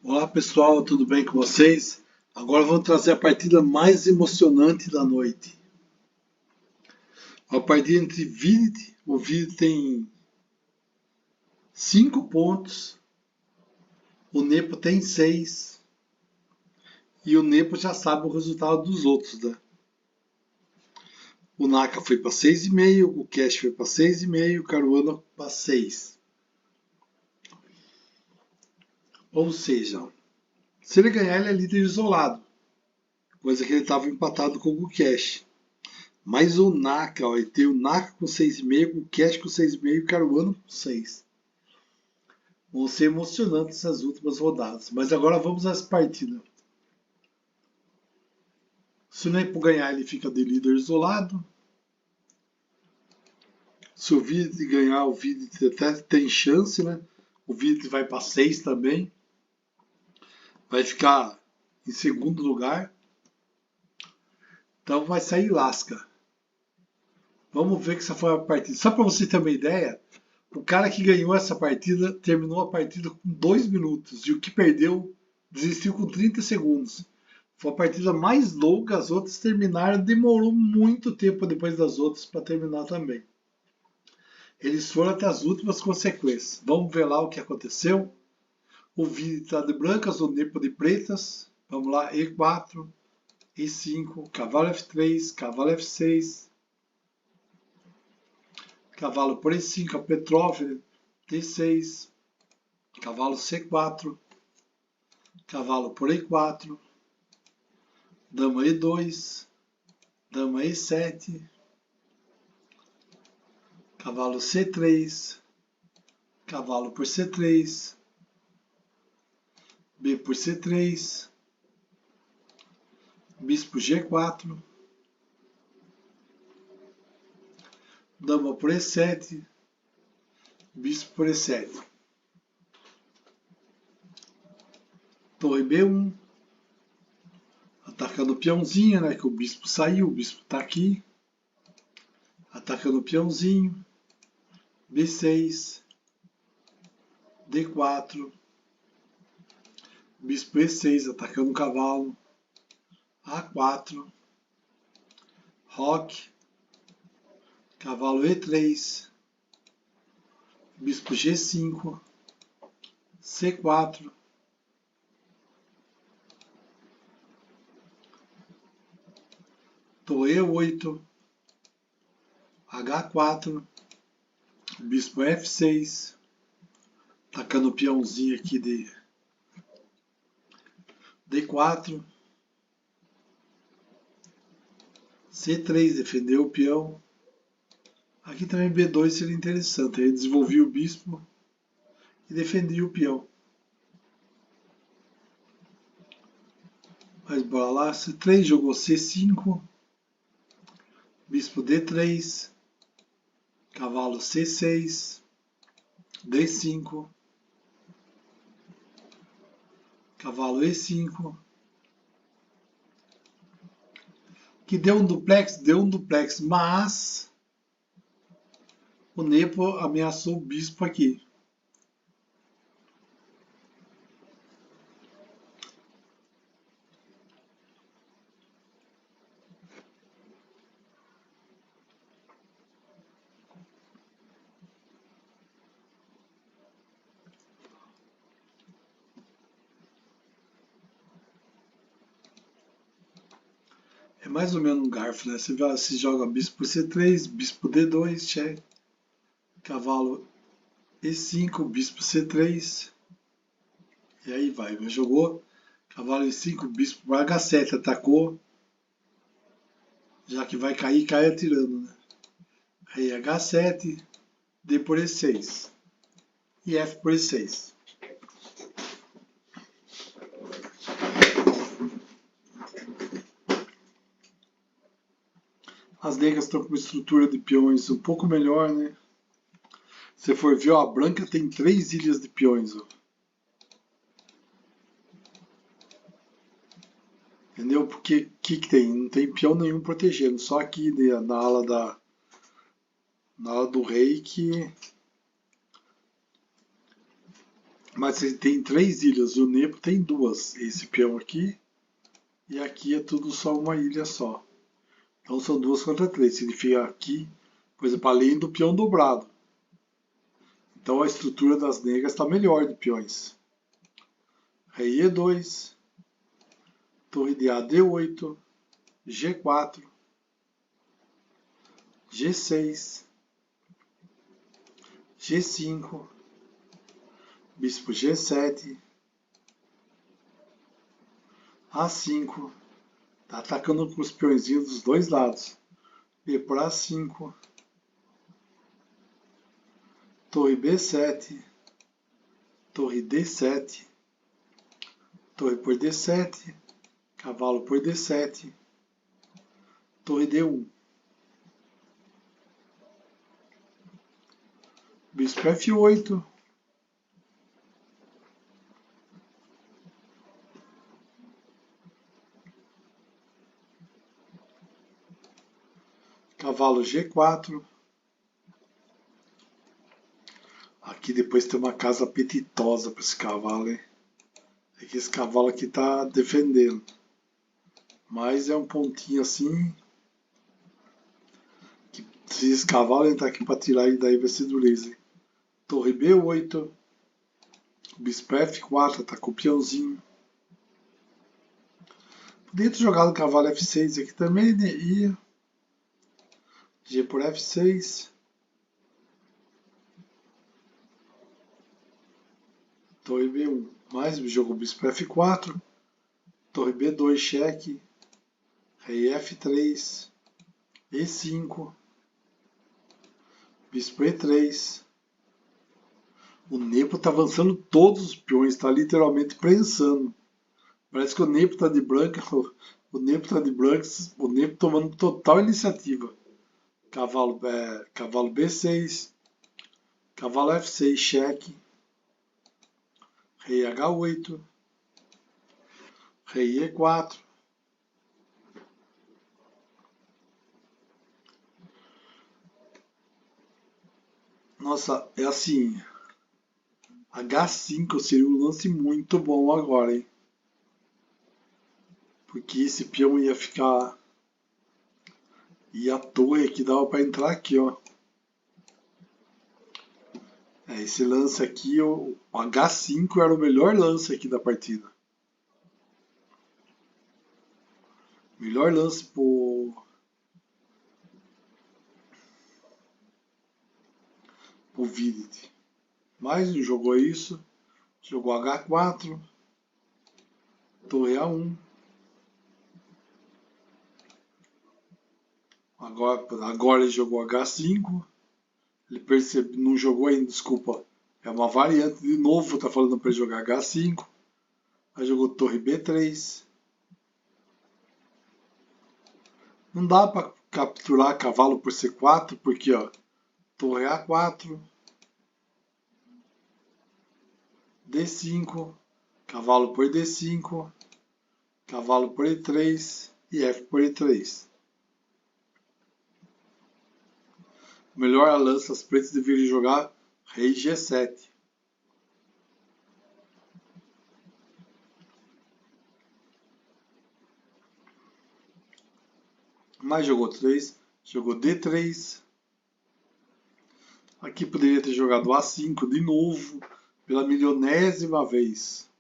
Olá pessoal, tudo bem com vocês? Agora vou trazer a partida mais emocionante da noite. A partida entre Virid, o Virid tem 5 pontos, o Nepo tem 6 e o Nepo já sabe o resultado dos outros, né? O Naka foi para 6,5, o Cash foi para 6,5, o Caruana para 6. Ou seja, se ele ganhar, ele é líder isolado, coisa que ele estava empatado com o Cash. Mas o Naka, ó, tem o Naka com 6,5, o Cash com 6,5 e o Caruana com 6. Vão ser emocionantes essas últimas rodadas. Mas agora vamos às partidas. Se o Nepo ganhar, ele fica de líder isolado. Se o Virid ganhar, o Virid até tem chance, né? O Virid vai para 6 também. Vai ficar em segundo lugar. Então vai sair lasca. Vamos ver que essa foi a partida. Só para você ter uma ideia, o cara que ganhou essa partida terminou a partida com 2 minutos. E o que perdeu desistiu com 30 segundos. Foi a partida mais longa, as outras terminaram, demorou muito tempo depois das outras para terminar também. Eles foram até as últimas consequências. Vamos ver lá o que aconteceu. O Vini está de brancas, o Nepo de pretas. Vamos lá, E4, E5, cavalo F3, cavalo F6. Cavalo por E5, a Petrov, D6. Cavalo C4. Cavalo por E4. Dama E2. Dama E7. Cavalo C3. Cavalo por C3. B por C3. Bispo G4. Dama por E7. Bispo por E7. Torre B1. Atacando o peãozinho, né? Que o bispo saiu, o bispo tá aqui. Atacando o peãozinho. B6. D4. Bispo E6, atacando o cavalo. A4. Roque. Cavalo E3. Bispo G5. C4. Torre E8. H4. Bispo F6. Atacando o peãozinho aqui de D4. C3, defendeu o peão. Aqui também B2 seria interessante. Aí desenvolvia o bispo e defendia o peão. Mas bora lá. C3 jogou C5. Bispo D3. Cavalo C6. D5. Cavalo E5. Que deu um duplex, mas o Nepo ameaçou o bispo aqui. É mais ou menos um garfo, né? Você joga bispo por C3, bispo D2, check. Cavalo E5, bispo C3. E aí vai, mas jogou. Cavalo E5, bispo por H7, atacou. Já que vai cair, cai atirando, né? Aí H7, D por E6. E F por E6. As negras estão com uma estrutura de peões um pouco melhor, né? Se for ver, ó, a branca tem 3 ilhas de peões, ó. Entendeu? Porque o que tem? Não tem peão nenhum protegendo, só aqui na ala do rei que Mas você tem 3 ilhas, o Nepo tem 2. Esse peão aqui e aqui é tudo só uma ilha só. Então são 2 contra 3. Significa aqui, por exemplo, além do peão dobrado. Então a estrutura das negras está melhor de peões. Rei E2, torre de A D8, G4, G6, G5, bispo G7, A5, tá atacando com os peõezinhos dos dois lados. B por A5, torre B7, torre D7, torre por D7, cavalo por D7, torre D1. Bispo F8, cavalo G4. Aqui depois tem uma casa apetitosa para esse cavalo, hein? É que esse cavalo aqui tá defendendo. Mas é um pontinho assim. Que se esse cavalo entrar aqui para tirar ele daí vai ser dureza, hein? Torre B8. Bispo F4, tá com o peãozinho. Podia ter jogado o cavalo F6 aqui também, né? Ia. G por F6. Torre B1. Mais jogou bispo F4. Torre B2, cheque. Rei F3. E5. Bispo E3. O Nepo tá avançando todos os peões, tá literalmente prensando. Parece que o Nepo tá de branca, o Nepo tá de brancos, o Nepo tomando total iniciativa. Cavalo B6, cavalo F6, cheque, rei H8, rei E4, nossa, é assim, H5 seria um lance muito bom agora, hein? Porque esse peão ia ficar, e a torre aqui dava para entrar aqui, ó. Esse lance aqui, o H5 era o melhor lance aqui da partida. Melhor lance pro Vidit. Mas não jogou isso. Jogou H4. Torre A1. Agora ele jogou H5. Ele percebe, não jogou ainda, desculpa. É uma variante de novo, tá falando para ele jogar H5. Aí jogou Torre B3. Não dá para capturar cavalo por C4, porque ó, Torre A4. D5, cavalo por D5, cavalo por E3 e F por E3. Melhor a lança, as pretas deveriam jogar rei G7. Mas jogou 3, jogou D3. Aqui poderia ter jogado A5 de novo, pela milionésima vez.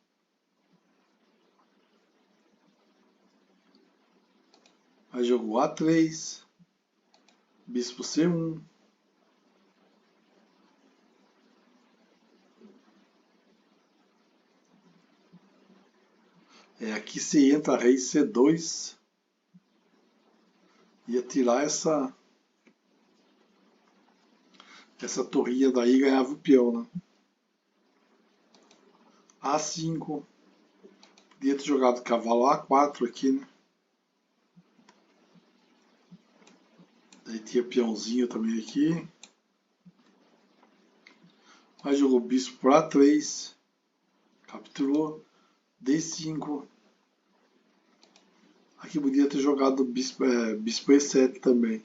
Aí jogou A3, bispo C1. Aqui se entra rei C2. Ia tirar essa torrinha daí e ganhava o peão, né? A5. Podia ter jogado cavalo A4 aqui, né? Daí tinha peãozinho também aqui. Aí jogou bispo por A3. Capturou. D5. Aqui podia ter jogado bispo E7 também.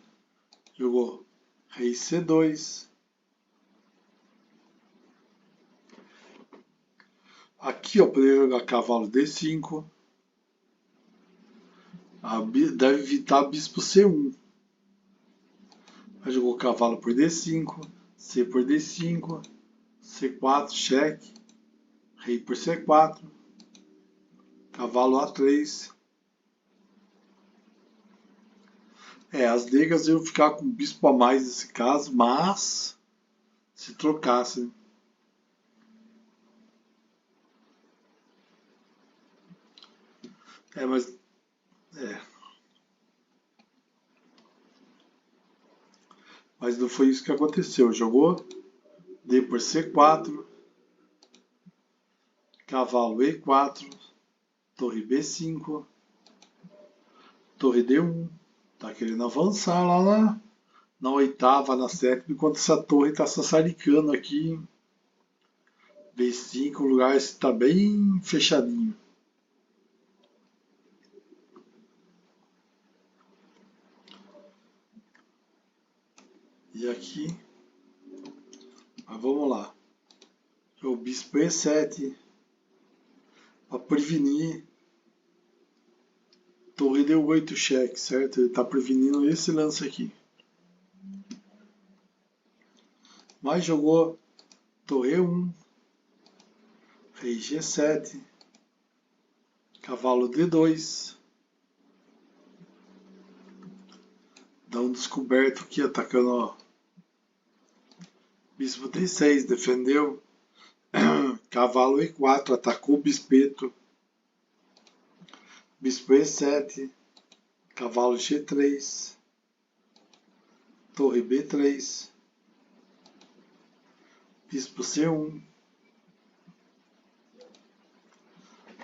Jogou rei C2. Aqui eu poderia jogar cavalo D5. Deve evitar bispo C1. Aí jogou cavalo por D5, C por D5, C4, cheque, rei por C4, cavalo A3. As negras iam ficar com bispo a mais nesse caso, mas se trocasse. Mas Mas não foi isso que aconteceu. Jogou D por C4, cavalo E4, torre B5, torre D1. Tá querendo avançar lá na oitava, na sétima, enquanto essa torre está sassaricando aqui. B5, o lugar está bem fechadinho. E aqui, mas vamos lá. O bispo E7 para prevenir. Torre D8 cheque, certo? Ele está prevenindo esse lance aqui. Mas jogou torre E1, rei G7, cavalo D2. Dá um descoberto aqui, atacando, ó. Bispo D6, defendeu. Cavalo E4, atacou o bispeto. Bispo E7, cavalo G3, torre B3, bispo C1,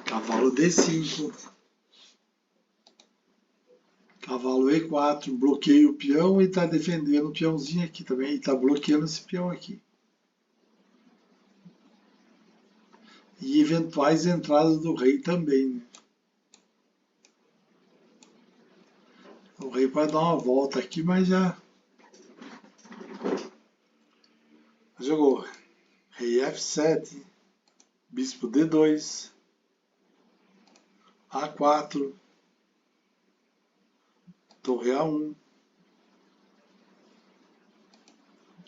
cavalo D5, cavalo E4, bloqueia o peão e está defendendo o peãozinho aqui também, e está bloqueando esse peão aqui. E eventuais entradas do rei também, né? O rei vai dar uma volta aqui, mas já jogou. Rei F7, bispo D2, A4, torre A1,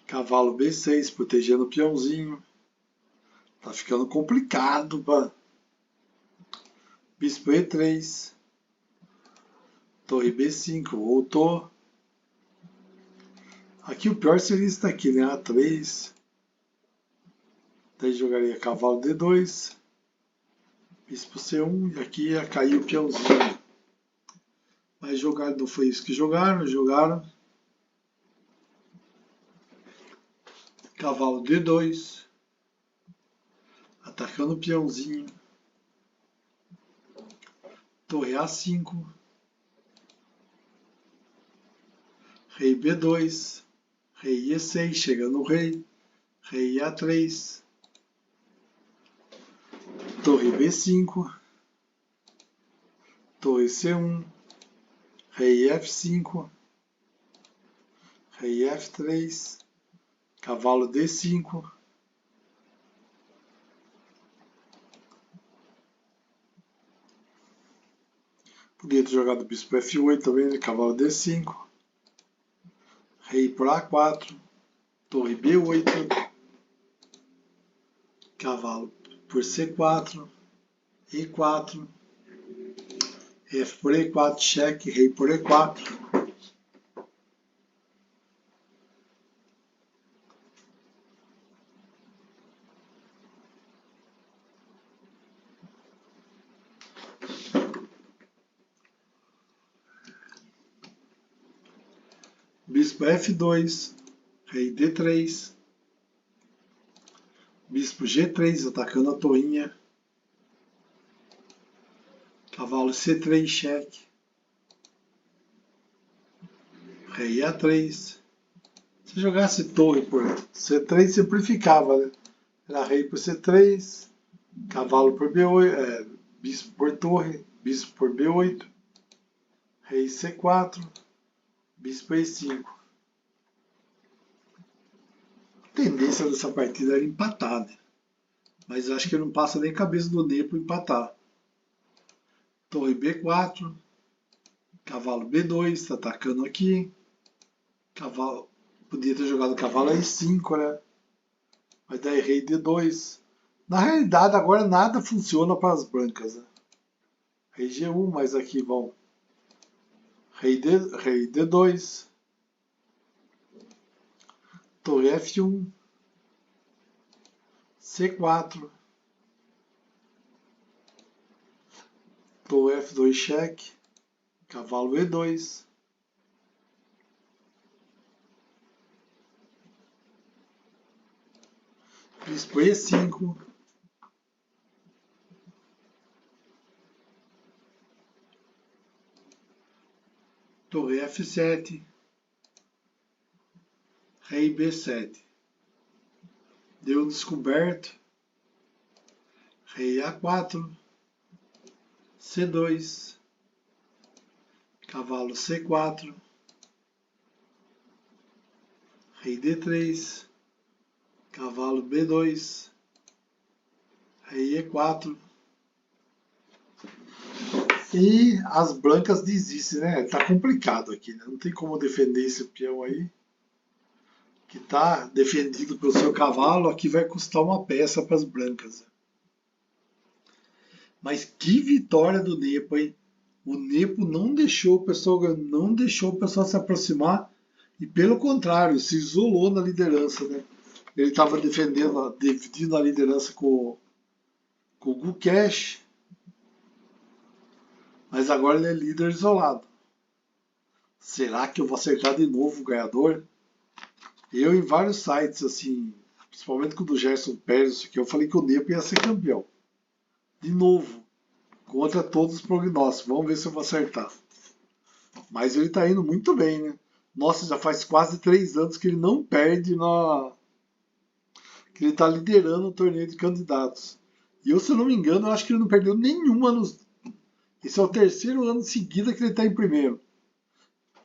cavalo B6, protegendo o peãozinho. Tá ficando complicado, pá. Bispo E3, torre B5, voltou. Aqui o pior seria isso daqui, né? A3. Daí jogaria cavalo D2, bispo C1, e aqui ia cair o peãozinho. Mas jogar não foi isso que jogaram. Cavalo D2, atacando o peãozinho. Torre A5, rei B2, rei E6, chegando o rei, rei A3, torre B5, torre C1, rei F5, rei F3, cavalo D5, podia ter jogado bispo F8 também, né? Cavalo D5, rei por A4, torre B8, cavalo por C4, E4, F por E4, cheque, rei por E4. Bispo F2, rei D3, bispo G3, atacando a torrinha, cavalo C3, cheque, rei A3. Se jogasse torre por C3, simplificava, né? Era rei por C3, cavalo por B8, bispo por torre, bispo por B8, rei C4, bispo E5. A tendência dessa partida era empatada. Mas eu acho que não passa nem cabeça do Nepo empatar. Torre B4. Cavalo B2, tá atacando aqui. Cavalo. Podia ter jogado cavalo E5, né? Mas daí rei D2. Na realidade, agora nada funciona para as brancas, né? Rei G1, mas aqui vão rei D2, torre F1, C4, torre F2 cheque, cavalo E2, bispo E5, torre F7, rei B7. Deu descoberto. Rei A4, C2, cavalo C4, rei D3, cavalo B2, rei E4. E as brancas desistem, né? Tá complicado aqui, né? Não tem como defender esse peão aí. Que tá defendido pelo seu cavalo, aqui vai custar uma peça para as brancas. Mas que vitória do Nepo, hein? O Nepo não deixou o pessoal se aproximar e, pelo contrário, se isolou na liderança, né? Ele estava dividindo a liderança com o Gukesh, mas agora ele é líder isolado. Será que eu vou acertar de novo o ganhador? Eu, em vários sites, assim, principalmente com o do Gerson Pérez, que eu falei que o Nepo ia ser campeão. De novo, contra todos os prognósticos. Vamos ver se eu vou acertar. Mas ele tá indo muito bem, né? Nossa, já faz quase 3 anos que ele não perde que ele tá liderando o torneio de candidatos. E eu, se eu não me engano, eu acho que ele não perdeu nenhuma nos... Esse é o 3º ano seguido que ele tá em primeiro.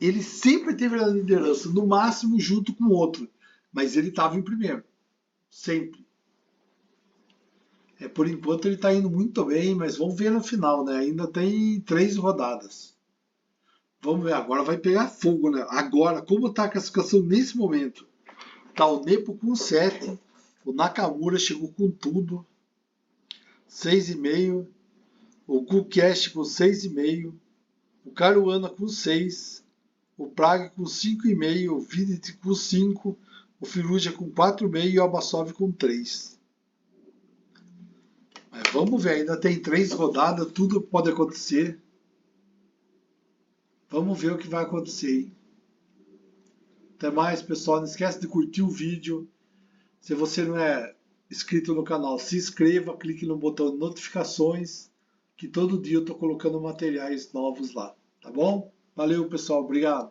Ele sempre teve a liderança, no máximo junto com outro. Mas ele estava em primeiro. Sempre. Por enquanto ele está indo muito bem, mas vamos ver no final, né? Ainda tem 3 rodadas. Vamos ver, agora vai pegar fogo, né? Agora, como está a classificação nesse momento? Tá o Nepo com 7, o Nakamura chegou com tudo, 6,5, o Gukesh com 6,5, o Caruana com 6, o Praga com 5,5, o Vidit com 5, o Firuja com 4,5 e o Abasov com 3. Mas vamos ver, ainda tem 3 rodadas, tudo pode acontecer. Vamos ver o que vai acontecer. Até mais, pessoal. Não esquece de curtir o vídeo. Se você não é inscrito no canal, se inscreva, clique no botão de notificações, que todo dia eu estou colocando materiais novos lá. Tá bom? Valeu, pessoal. Obrigado.